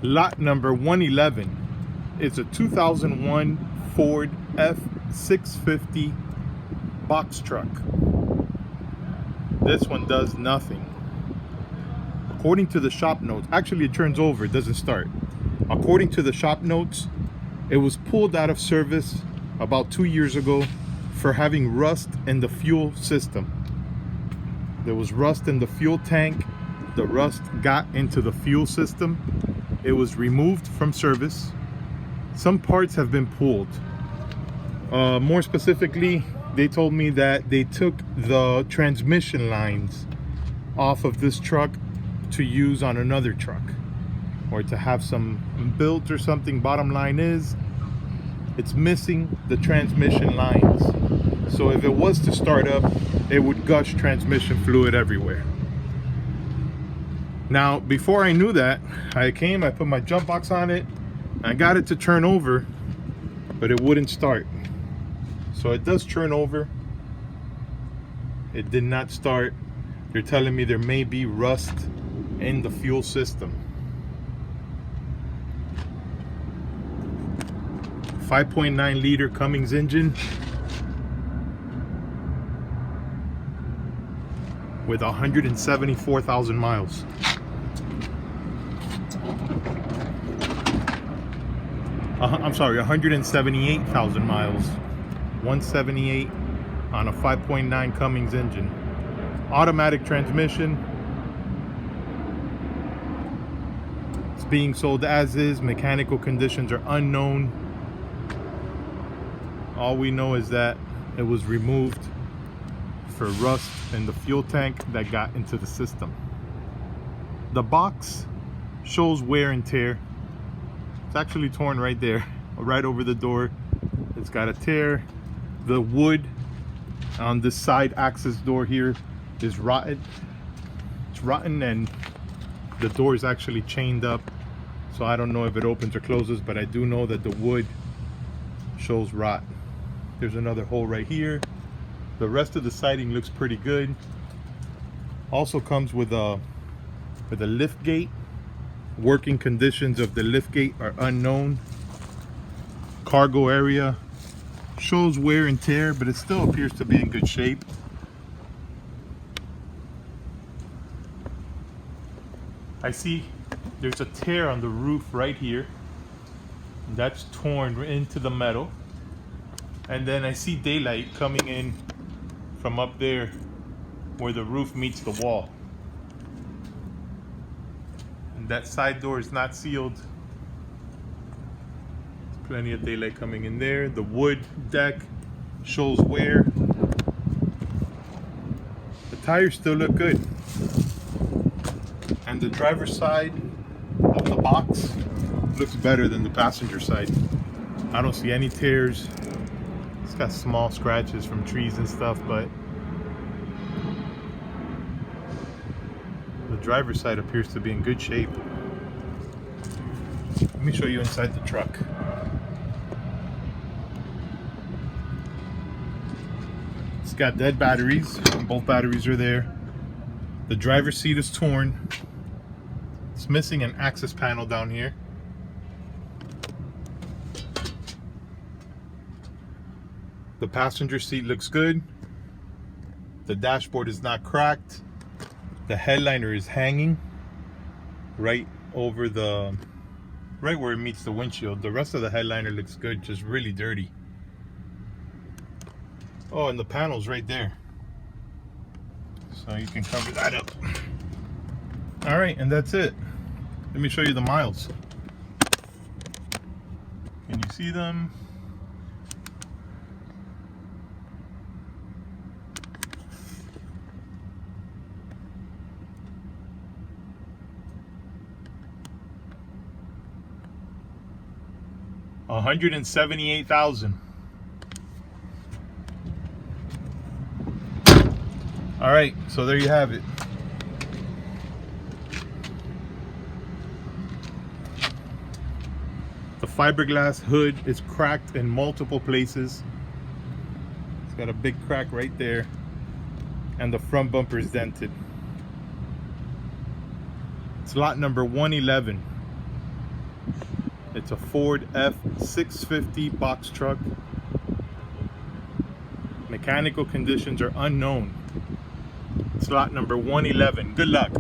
Lot number 111. It's a 2001 Ford F-650 box truck. This one does nothing. According to the shop notes, actually it turns over, it doesn't start. According to the shop notes, it was pulled out of service about 2 years ago for having rust in the fuel system. There was rust in the fuel tank. The rust got into the fuel system. It was removed from service. Some parts have been pulled. More specifically, they told me that they took the transmission lines off of this truck to use on another truck, or to have some built or something. Bottom line is, it's missing the transmission lines. So if it was to start up, it would gush transmission fluid everywhere. Now, before I knew that, I put my jump box on it, I got it to turn over, but it wouldn't start. So it does turn over. It did not start. They're telling me there may be rust in the fuel system. 5.9 liter Cummins engine with 174,000 miles. I'm sorry, 178,000 miles. 178 on a 5.9 Cummins engine. Automatic transmission. It's being sold as is. Mechanical conditions are unknown. All we know is that it was removed for rust in the fuel tank that got into the system. The box shows wear and tear. It's actually torn right there, right over the door. It's got a tear. The wood on this side access door here is rotten. It's rotten, and the door is actually chained up. So I don't know if it opens or closes, but I do know that the wood shows rot. There's another hole right here. The rest of the siding looks pretty good. Also comes with a lift gate. Working conditions of the lift gate are unknown. Cargo area shows wear and tear, but it still appears to be in good shape. I see there's a tear on the roof right here. That's torn into the metal. And then I see daylight coming in from up there where the roof meets the wall. And that side door is not sealed. There's plenty of daylight coming in there. The wood deck shows wear. The tires still look good. And the driver's side of the box looks better than the passenger side. I don't see any tears. It's got small scratches from trees and stuff, but the driver's side appears to be in good shape. Let me show you inside the truck. It's got dead batteries. Both batteries are there. The driver's seat is torn. It's missing an access panel down here. The passenger seat looks good. The dashboard is not cracked. The headliner is hanging right over right where it meets the windshield. The rest of the headliner looks good, just really dirty. Oh, and the panel's right there, so you can cover that up. All right, and that's it. Let me show you the miles. Can you see them? $178,000. All right, so there you have it. The fiberglass hood is cracked in multiple places. It's got a big crack right there, and the front bumper is dented. It's lot number 111. It's a Ford F-650 box truck. Mechanical conditions are unknown. Slot number 111. Good luck.